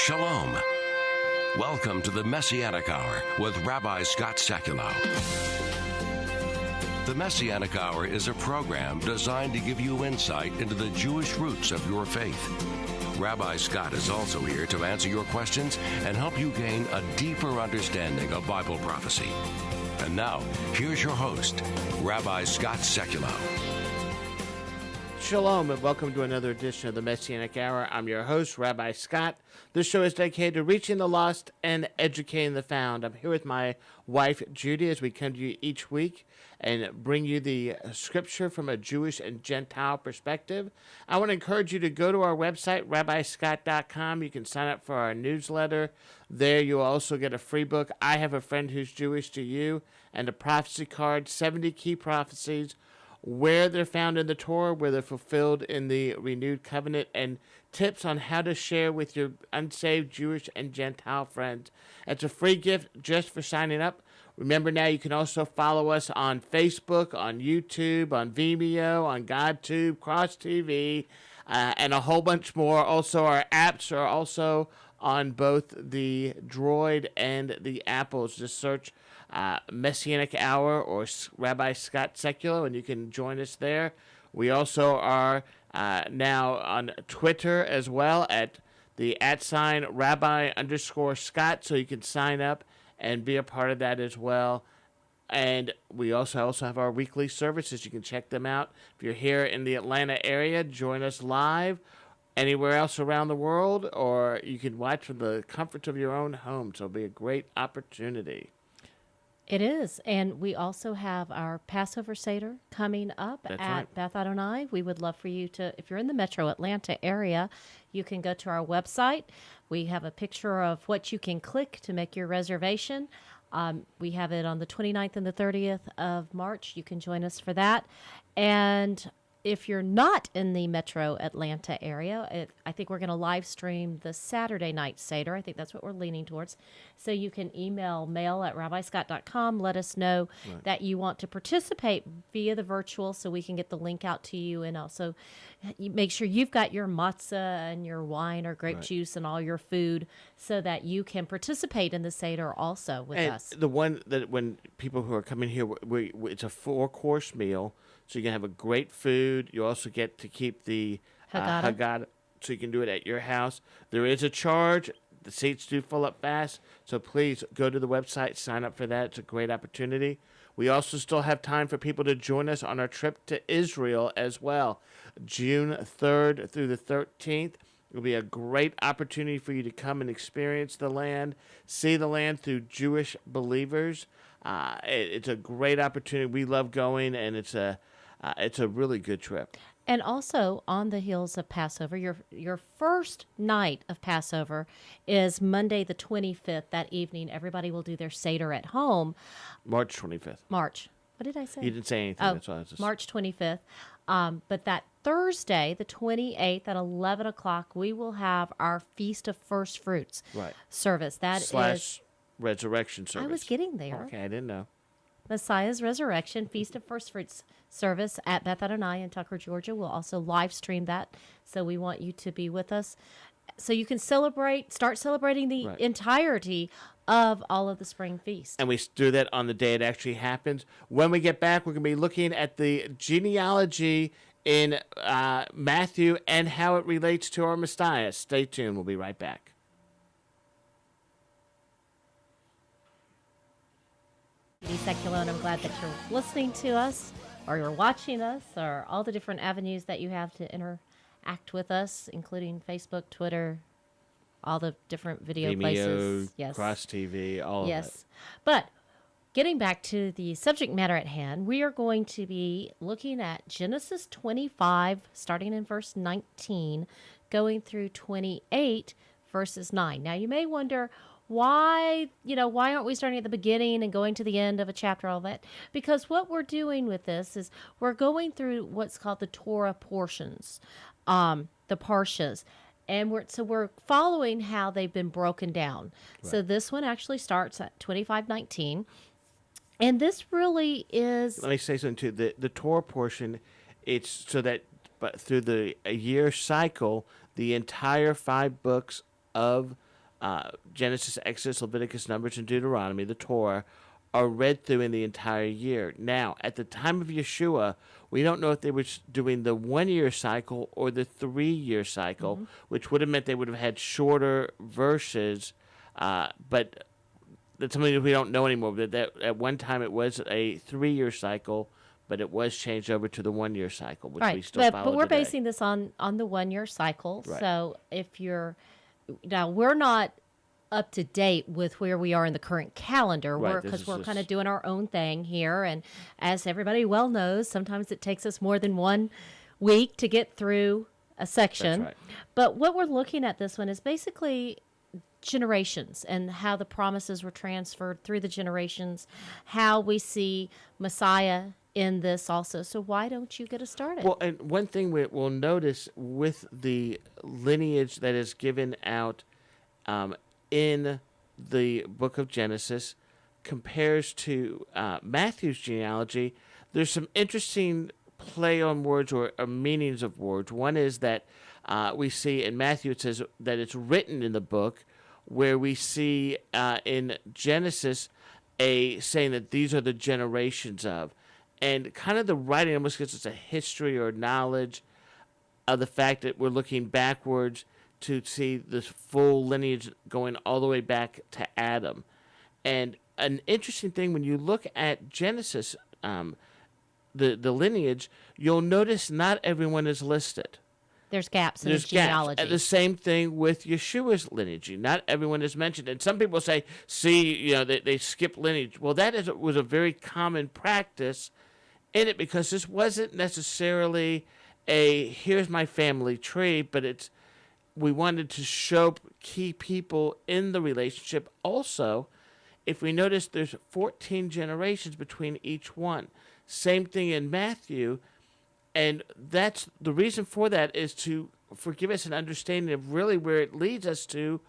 Shalom. Welcome to the Messianic Hour with Rabbi Scott Sekulow. The Messianic Hour is a program designed to give you insight into the Jewish roots of your faith. Rabbi Scott is also here to answer your questions and help you gain a deeper understanding of Bible prophecy. And now, here's your host, Rabbi Scott Sekulow. Shalom and welcome to another edition of the Messianic Hour. I'm your host, Rabbi Scott. This show is dedicated to reaching the lost and educating the found. I'm here with my wife, Judy, as we come to you each week and bring you the scripture from a Jewish and Gentile perspective. I want to encourage you to go to our website, rabbiscott.com. You can sign up for our newsletter. There you'll also get a free book, I Have a Friend Who's Jewish to You, and a prophecy card, 70 key prophecies, where they're found in the Torah, where they're fulfilled in the renewed covenant, and tips on how to share with your unsaved Jewish and Gentile friends. It's a free gift just for signing up. Remember now you can also follow us on Facebook, on YouTube, on Vimeo, on GodTube, Cross TV, and a whole bunch more. Also, our apps are also on both the Droid and the Apples. Just search Messianic Hour or Rabbi Scott Sekulow, and you can join us there. We also are now on Twitter as well at the @ Rabbi_Scott, so you can sign up and be a part of that as well. And we also have our weekly services. You can check them out. If you're here in the Atlanta area, join us live. Anywhere else around the world, or you can watch from the comfort of your own home. So it'll be a great opportunity. It is. And we also have our Passover Seder coming up at Beth Adonai. We would love for you to, if you're in the metro Atlanta area, you can go to our website. We have a picture of what you can click to make your reservation. We have it on the 29th and the 30th of March. You can join us for that. And if you're not in the metro Atlanta area, I think we're going to live stream the Saturday night Seder. I think that's what we're leaning towards. So you can email mail@rabbiscott.com. Let us know that you want to participate via the virtual so we can get the link out to you. And also make sure you've got your matzah and your wine or grape juice and all your food so that you can participate in the Seder also with us. The one that when people who are coming here, it's a 4-course meal. So you can have a great food. You also get to keep the Haggadah, so you can do it at your house. There is a charge. The seats do fill up fast. So please go to the website, sign up for that. It's a great opportunity. We also still have time for people to join us on our trip to Israel as well. June 3rd through the 13th. It'll be a great opportunity for you to come and experience the land, see the land through Jewish believers. It's a great opportunity. We love going, and it's a really good trip. And also, on the heels of Passover, your first night of Passover is Monday the 25th. That evening, everybody will do their Seder at home. March 25th. March. What did I say? You didn't say anything. Oh, that's why I was just... March 25th. But that Thursday, the 28th at 11 o'clock, we will have our Feast of First Fruits service. That is Resurrection service. I was getting there. Okay, I didn't know. Messiah's Resurrection, Feast of First Fruits service at Beth Adonai in Tucker, Georgia. We'll also live stream that, so we want you to be with us so you can start celebrating the entirety of all of the spring feast. And we do that on the day it actually happens. When we get back, we're going to be looking at the genealogy in Matthew and how it relates to our Messiah. Stay tuned. We'll be right back. Sekulow, and I'm glad that you're listening to us, or you're watching us, or all the different avenues that you have to interact with us, including Facebook, Twitter, all the different video places. Yes. Cross TV, all of it. Yes. But getting back to the subject matter at hand, we are going to be looking at Genesis 25, starting in verse 19, going through 28, verses 9. Now, you may wonder, why aren't we starting at the beginning and going to the end of a chapter, all that? Because what we're doing with this is we're going through what's called the Torah portions, the parshas, and we're following how they've been broken down. Right. So this one actually starts at 25:19, and this really is. Let me say something too. The Torah portion, it's so that, but through a year cycle, the entire 5 books of Genesis, Exodus, Leviticus, Numbers, and Deuteronomy, the Torah, are read through in the entire year. Now, at the time of Yeshua, we don't know if they were doing the 1-year cycle or the 3-year cycle, which would have meant they would have had shorter verses, but that's something that we don't know anymore. That at one time it was a 3-year cycle, but it was changed over to the 1-year cycle, which we still follow but we're today. basing this on the 1-year cycle. Right. So if you're now, we're not up to date with where we are in the current calendar, Right, because we're kind of doing our own thing here. And as everybody well knows, sometimes it takes us more than 1 week to get through a section. That's right. But what we're looking at this one is basically generations and how the promises were transferred through the generations, how we see Messiah in this also. So why don't you get us started? Well, and one thing we'll notice with the lineage that is given out in the book of Genesis compares to Matthew's genealogy, there's some interesting play on words or meanings of words. One is that we see in Matthew, it says that it's written in the book, where we see in Genesis saying that these are the generations of. And kind of the writing almost gives us a history or knowledge of the fact that we're looking backwards to see this full lineage going all the way back to Adam. And an interesting thing, when you look at Genesis, the lineage, you'll notice not everyone is listed. There's gaps in the genealogy. Gaps. The same thing with Yeshua's lineage. Not everyone is mentioned. And some people say, see, they skip lineage. Well, that was a very common practice in it, because this wasn't necessarily here's my family tree, but we wanted to show key people in the relationship. Also, if we notice, there's 14 generations between each one. Same thing in Matthew. And that's the reason for that is to give us an understanding of really where it leads us to,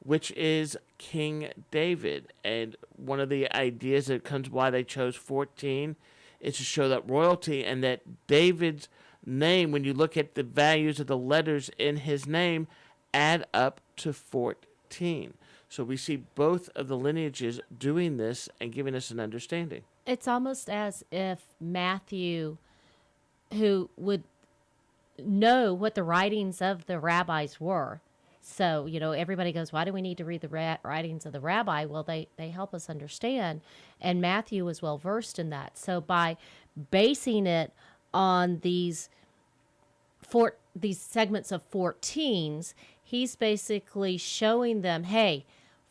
which is King David. And one of the ideas that comes why they chose 14 is to show that royalty, and that David's name, when you look at the values of the letters in his name, add up to 14. So we see both of the lineages doing this and giving us an understanding. It's almost as if Matthew, who would know what the writings of the rabbis were. So, everybody goes, why do we need to read the writings of the rabbi? Well, they help us understand. And Matthew was well versed in that. So by basing it on these segments of 14s, he's basically showing them, hey,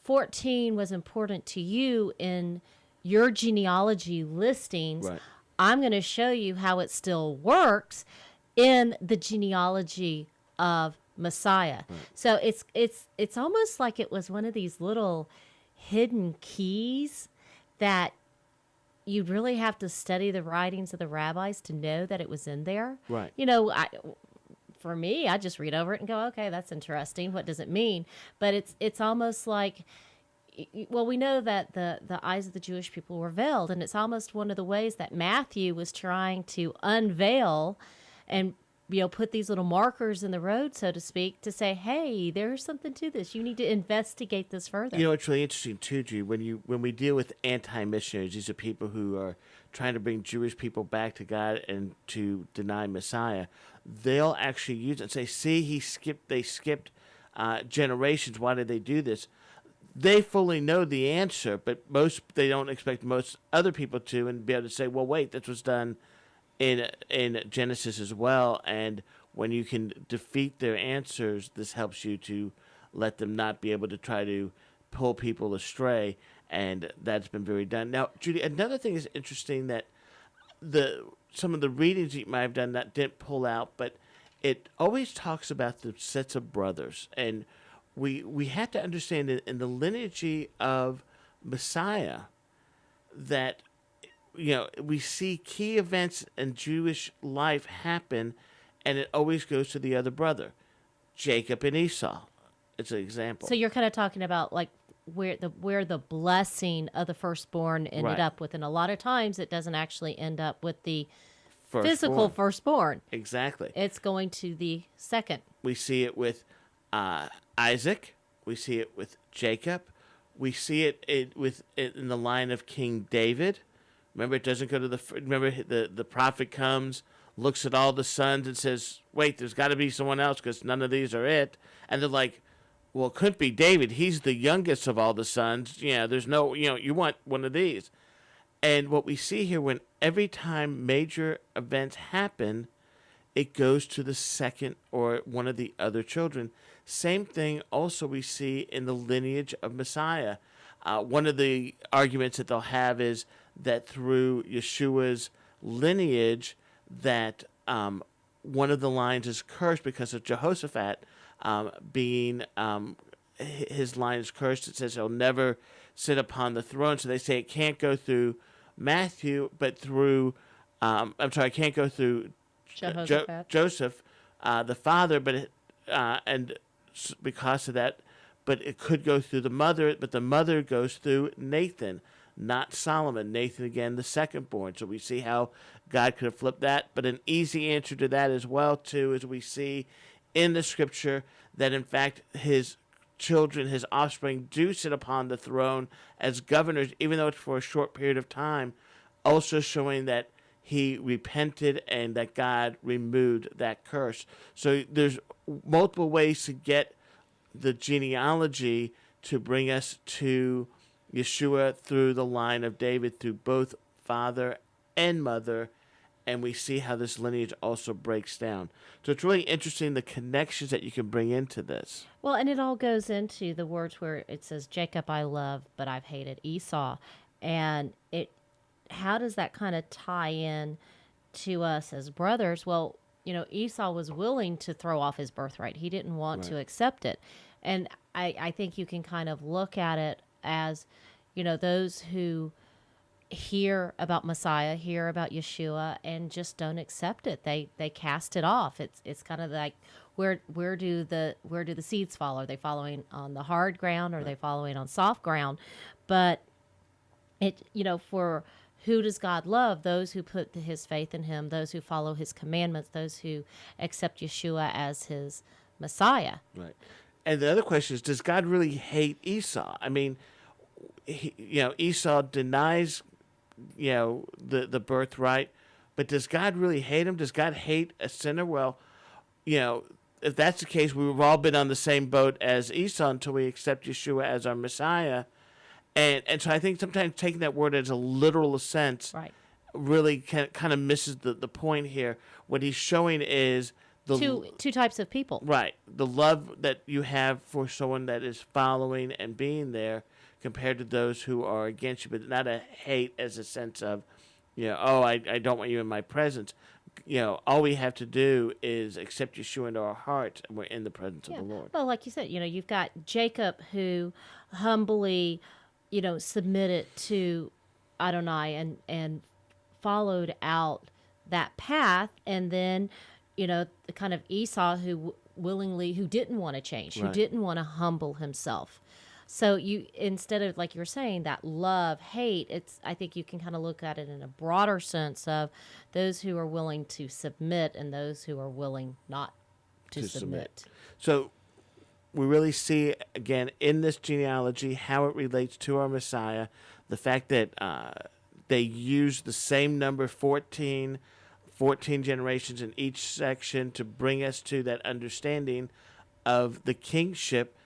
14 was important to you in your genealogy listings. Right. I'm going to show you how it still works in the genealogy of Messiah. Right. So it's almost like it was one of these little hidden keys that you'd really have to study the writings of the rabbis to know that it was in there. Right. For me, I just read over it and go, okay, that's interesting. What does it mean? But it's almost like, well, we know that the eyes of the Jewish people were veiled, and it's almost one of the ways that Matthew was trying to unveil and put these little markers in the road, so to speak, to say, hey, there's something to this. You need to investigate this further. It's really interesting too, Jude, when we deal with anti-missionaries, these are people who are trying to bring Jewish people back to God and to deny Messiah. They'll actually use it and say, see, they skipped generations. Why did they do this? They fully know the answer, but they don't expect most other people to, and be able to say, well, wait, this was done in Genesis as well. And when you can defeat their answers, this helps you to let them not be able to try to pull people astray, and that's been very done. Now, Judy, another thing is interesting that some of the readings you might have done that didn't pull out, but it always talks about the sets of brothers, and we have to understand that in the lineage of Messiah that we see key events in Jewish life happen, and it always goes to the other brother, Jacob and Esau. It's an example. So you're kind of talking about like where the blessing of the firstborn ended up with, and a lot of times it doesn't actually end up with the physical firstborn. Exactly. It's going to the second. We see it with Isaac, We see it with Jacob. We see it in the line of King David. Remember, it doesn't go to the prophet comes, looks at all the sons and says, wait, there's got to be someone else because none of these are it. And they're like, well, it couldn't be David. He's the youngest of all the sons. There's no, you want one of these. And what we see here, when every time major events happen, it goes to the second or one of the other children. Same thing also we see in the lineage of Messiah. One of the arguments that they'll have is that through Yeshua's lineage, that one of the lines is cursed because of Jehoshaphat being his line is cursed. It says he'll never sit upon the throne. So they say it can't go through Matthew, but through it can't go through Joseph, the father, but because of that, but it could go through the mother, but the mother goes through Nathan, not Solomon. Nathan, again, the second born. So we see how God could have flipped that. But an easy answer to that as well, too, is we see in the scripture that, in fact, his children, his offspring, do sit upon the throne as governors, even though it's for a short period of time, also showing that he repented and that God removed that curse. So there's multiple ways to get the genealogy to bring us to Yeshua through the line of David, through both father and mother, and we see how this lineage also breaks down. So it's really interesting, the connections that you can bring into this. Well, and it all goes into the words where it says, Jacob I love, but I've hated Esau. And how does that kind of tie in to us as brothers? Well, Esau was willing to throw off his birthright. He didn't want to accept it. And I think you can kind of look at it as, those who hear about Messiah, hear about Yeshua, and just don't accept it. They cast it off. It's kind of like, where do the seeds fall? Are they following on the hard ground, or are they following on soft ground? But for who does God love? Those who put his faith in him, those who follow his commandments, those who accept Yeshua as his Messiah. Right. And the other question is, does God really hate Esau? I mean, Esau denies, the birthright, but does God really hate him? Does God hate a sinner? Well, if that's the case, we've all been on the same boat as Esau until we accept Yeshua as our Messiah. And so I think sometimes taking that word as a literal sense really kind of misses the point here. What he's showing is two types of people. Right. The love that you have for someone that is following and being there compared to those who are against you, but not a hate as a sense of, I don't want you in my presence. All we have to do is accept Yeshua into our hearts, and we're in the presence of the Lord. Well, like you said, you've got Jacob who humbly submitted to Adonai and followed out that path, and then the kind of Esau who didn't want to change, who didn't want to humble himself. So instead of, like you were saying, that love, hate, I think you can kind of look at it in a broader sense of those who are willing to submit and those who are willing not to submit. So we really see, again, in this genealogy, how it relates to our Messiah, the fact that they use the same number, 14 generations in each section, to bring us to that understanding of the kingship.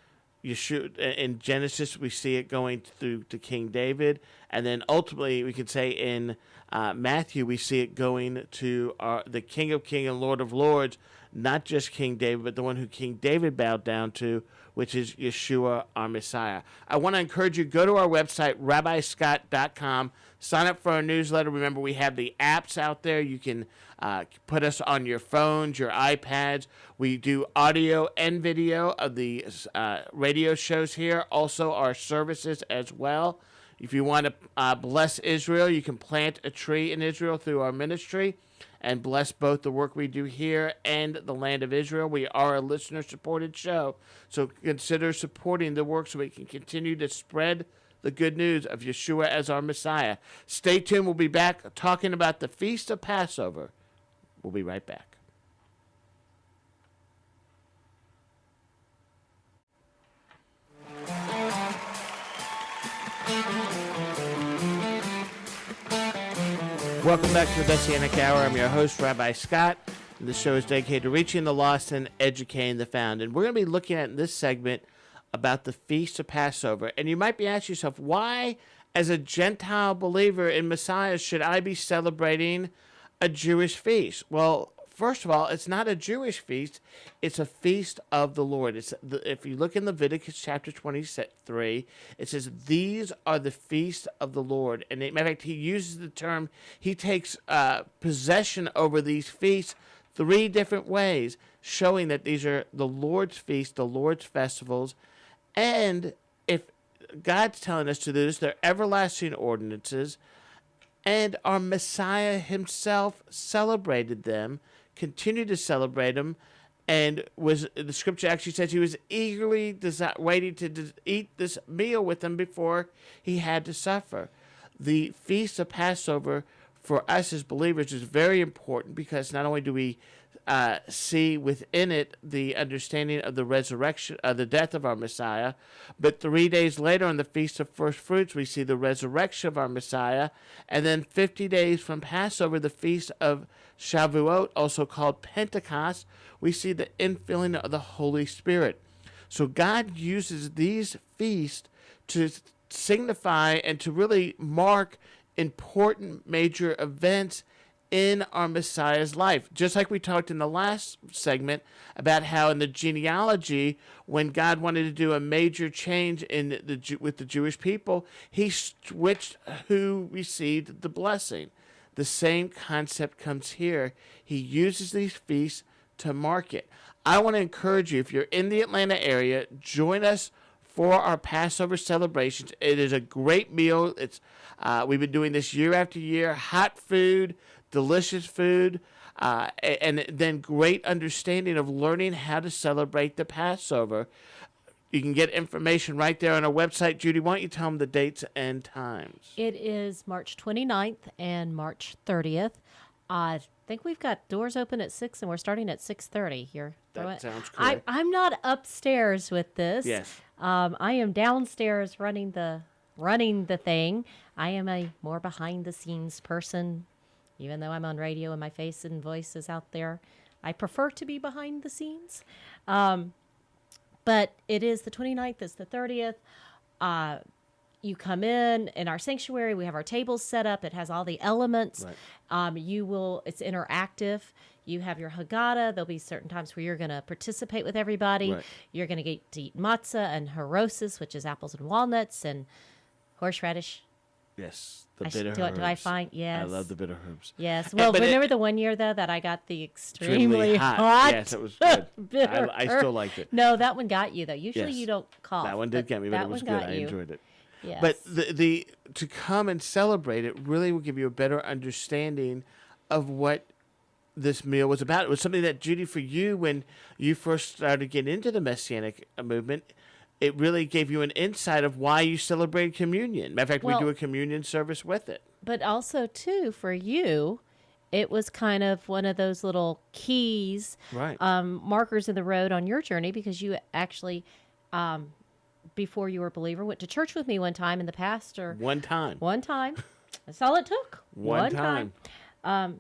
Yeshua, in Genesis, we see it going through to King David, and then ultimately we could say in Matthew we see it going to the King of Kings and Lord of Lords, not just King David, but the one who King David bowed down to, which is Yeshua, our Messiah. I want to encourage you, go to our website, rabbiscott.com, sign up for our newsletter. Remember, we have the apps out there. You can put us on your phones, your iPads. We do audio and video of the radio shows here, also our services as well. If you want to bless Israel, you can plant a tree in Israel through our ministry and bless both the work we do here and the land of Israel. We are a listener-supported show, so consider supporting the work so we can continue to spread the good news of Yeshua as our Messiah. Stay tuned. We'll be back talking about the Feast of Passover. We'll be right back. Welcome back to the Messianic Hour. I'm your host, Rabbi Scott. And this show is dedicated to reaching the lost and educating the found. And we're going to be looking at in this segment about the Feast of Passover. And you might be asking yourself, why, as a Gentile believer in Messiah, should I be celebrating a Jewish feast? Well, first of all, it's not a Jewish feast. It's a feast of the Lord. If you look in Leviticus chapter 23, it says, these are the feasts of the Lord. And in fact, he uses the term, he takes possession over these feasts 3 different ways, showing that these are the Lord's feasts, the Lord's festivals. And if God's telling us to do this, they're everlasting ordinances. And our Messiah himself celebrated them, continued to celebrate them, and the scripture actually says he was eagerly waiting to eat this meal with them before he had to suffer. The Feast of Passover for us as believers is very important because not only do we see within it the understanding of the resurrection, of the death of our Messiah, but 3 days later on the Feast of First Fruits, we see the resurrection of our Messiah, and then 50 days from Passover, the Feast of Shavuot, also called Pentecost, we see the infilling of the Holy Spirit. So God uses these feasts to signify and to really mark important major events in our Messiah's life. Just like we talked in the last segment about how in the genealogy, when God wanted to do a major change with the Jewish people, he switched who received the blessing. The same concept comes here. He uses these feasts to mark it. I want to encourage you, if you're in the Atlanta area, join us for our Passover celebrations. It is a great meal. We've been doing this year after year. Hot food, delicious food, and then great understanding of learning how to celebrate the Passover. You can get information right there on our website. Judy, why don't you tell them the dates and times? It is March 29th and March 30th. I think we've got doors open at 6 and we're starting at 6:30 here. That sounds correct. I'm not upstairs with this. Yes. I am downstairs running the thing. I am a more behind the scenes person, even though I'm on radio and my face and voice is out there. I prefer to be behind the scenes. But it is the 29th, it's the 30th. You come in our sanctuary, we have our tables set up. It has all the elements. Right. It's interactive. You have your Haggadah. There'll be certain times where you're going to participate with everybody. Right. You're going to get to eat matzah and harosis, which is apples and walnuts, and horseradish. Yes, the bitter herbs. Do I find? Yes. I love the bitter herbs. Yes. Well, remember the one year, though, that I got the extremely hot? Yes, it was good. I still liked it. No, that one got you, though. Usually you don't cough. That one did get me, but it was good. I enjoyed it. Yes. But to come and celebrate it really will give you a better understanding of what this meal was about. It was something that, Judy, for you, when you first started getting into the Messianic movement, it really gave you an insight of why you celebrate communion. Matter of fact, we do a communion service with it. But also, too, for you, it was kind of one of those little keys, right. Markers in the road on your journey, because you actually, before you were a believer, went to church with me one time in the past. One time. That's all it took. One time.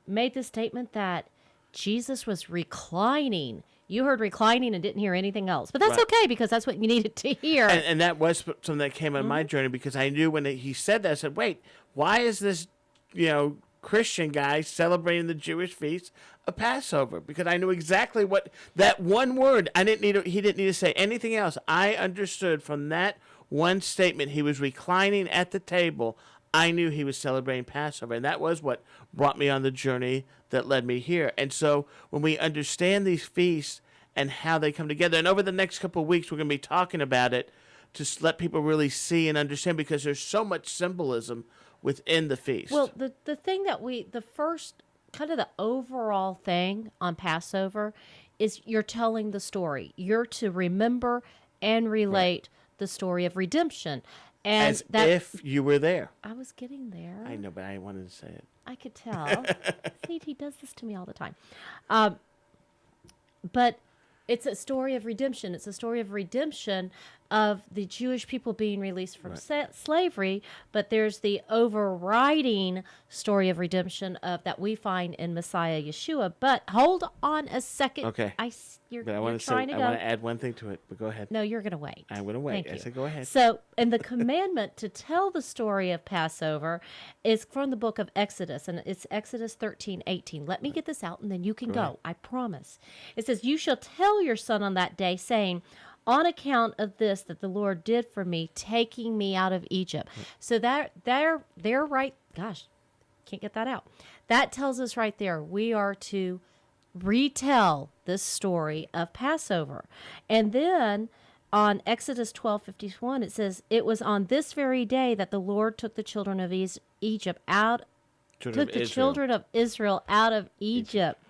Made the statement that Jesus was reclining. You heard reclining and didn't hear anything else. But that's right. Okay, because that's what you needed to hear. And that was something that came on my journey, because I knew when he said that, I said, wait, why is this, Christian guy celebrating the Jewish feast of Passover? Because I knew exactly what that one word, he didn't need to say anything else. I understood from that one statement, he was reclining at the table. I knew he was celebrating Passover, and that was what brought me on the journey that led me here. And so when we understand these feasts and how they come together, and over the next couple of weeks, we're going to be talking about it to let people really see and understand, because there's so much symbolism within the feast. Well, the thing that the first, kind of the overall thing on Passover is you're telling the story. You're to remember and relate the story of redemption. And if you were there. I was getting there. I know, but I wanted to say it. I could tell. See, he does this to me all the time. But it's a story of redemption. It's a story of redemption of the Jewish people being released from slavery, but there's the overriding story of redemption that we find in Messiah Yeshua. But hold on a second. Okay. You're But I want trying to to go. I want to add one thing to it, but go ahead. No, you're going to wait. I'm going to wait. Thank you. said go ahead. So, and the commandment to tell the story of Passover is from the book of Exodus, and it's Exodus 13:18. Let me get this out, and then you can go. I promise. It says, "You shall tell your son on that day, saying, on account of this that the Lord did for me, taking me out of Egypt." So they're right. Gosh, can't get that out. That tells us right there we are to retell this story of Passover. And then on Exodus 12:51, it says, "It was on this very day that the Lord took the children of Egypt out, children of Israel out of Egypt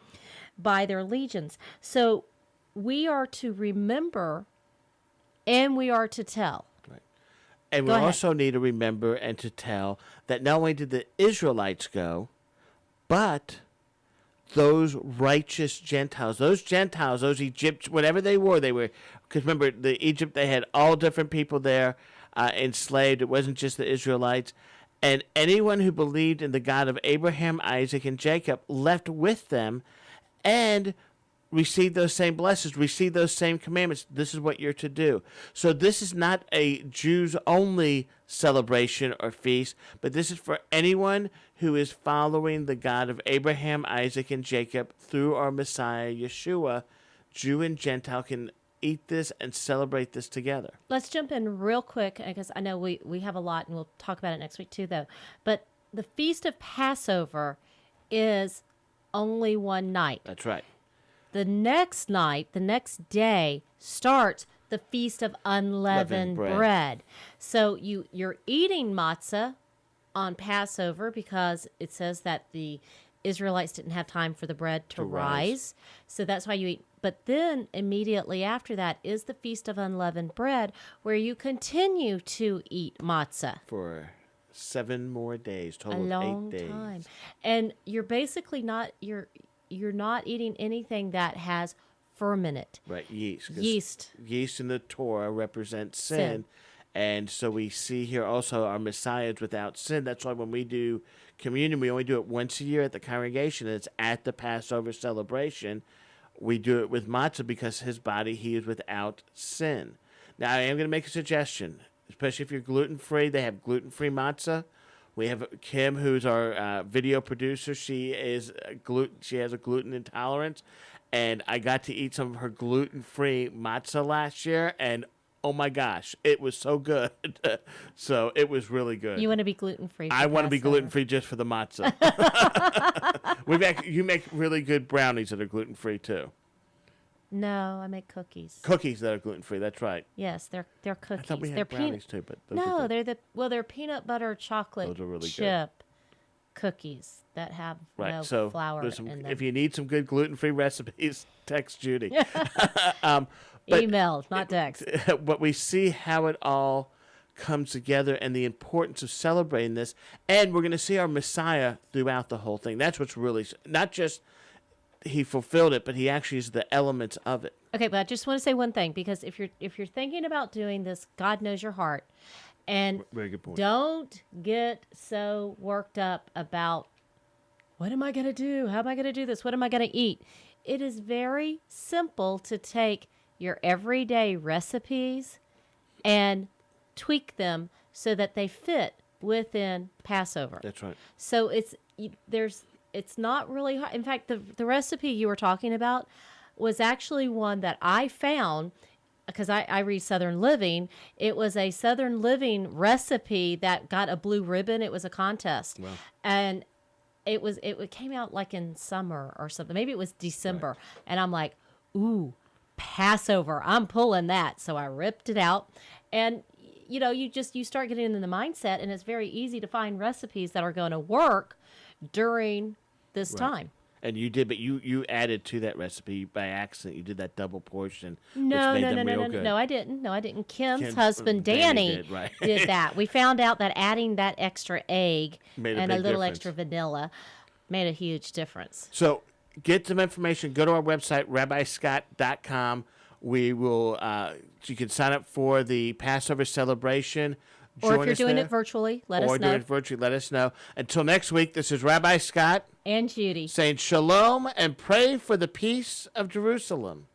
by their legions." So we are to remember and we are to tell. Right. And we also need to remember and to tell that not only did the Israelites go, but those righteous Gentiles, those Egyptians, whatever they were, because remember, Egypt, they had all different people there enslaved. It wasn't just the Israelites. And anyone who believed in the God of Abraham, Isaac, and Jacob left with them and receive those same blessings, receive those same commandments. This is what you're to do. So this is not a Jews-only celebration or feast, but this is for anyone who is following the God of Abraham, Isaac, and Jacob through our Messiah, Yeshua. Jew and Gentile can eat this and celebrate this together. Let's jump in real quick, because I know we have a lot, and we'll talk about it next week too, though. But the Feast of Passover is only one night. That's right. The next night, the next day, starts the Feast of Unleavened Bread. So you're eating matzah on Passover because it says that the Israelites didn't have time for the bread to rise. So that's why you eat. But then immediately after that is the Feast of Unleavened Bread, where you continue to eat matzah. For 7 more days, total a of long 8 days. Time. And you're basically not you're not eating anything that has ferment. Right, yeast. Yeast in the Torah represents sin. And so we see here also our Messiah is without sin. That's why when we do communion, we only do it once a year at the congregation. It's at the Passover celebration. We do it with matzah because his body, he is without sin. Now, I am going to make a suggestion, especially if you're gluten-free. They have gluten-free matzah. We have Kim, who's our video producer. She has a gluten intolerance, and I got to eat some of her gluten-free matzah last year, and oh my gosh, it was so good. So it was really good. You want to be gluten-free? I want to be gluten-free just for the matzah. You make really good brownies that are gluten-free too. No, I make cookies. Cookies that are gluten-free. That's right. Yes, they're cookies. I thought we had brownies too, but they're peanut butter chocolate those are really chip cookies that have no flour in them. If you need some good gluten-free recipes, text Judy. Email, not text. But we see how it all comes together and the importance of celebrating this, and we're going to see our Messiah throughout the whole thing. That's what's really not just he fulfilled it, but he actually is the elements of it. Okay, but I just want to say one thing, because if you're thinking about doing this, God knows your heart, and very good point. Don't get so worked up about what am I going to do? How am I going to do this? What am I going to eat? It is very simple to take your everyday recipes and tweak them so that they fit within Passover. That's right. So it's not really hard. In fact, the recipe you were talking about was actually one that I found because I read Southern Living. It was a Southern Living recipe that got a blue ribbon. It was a contest. Wow. And it came out like in summer or something. Maybe it was December. Right. And I'm like, ooh, Passover. I'm pulling that. So I ripped it out. And you start getting in the mindset, and it's very easy to find recipes that are going to work during this time. And you did, but you added to that recipe by accident. You did that double portion, which made them real good. No, I didn't. Kim's husband, Danny did that. We found out that adding that extra egg and a little extra vanilla made a huge difference. So get some information. Go to our website, rabbiscott.com. We will. You can sign up for the Passover celebration. Or if you're doing it virtually, let us know. Or doing it virtually, let us know. Until next week, this is Rabbi Scott and Judy saying shalom and pray for the peace of Jerusalem.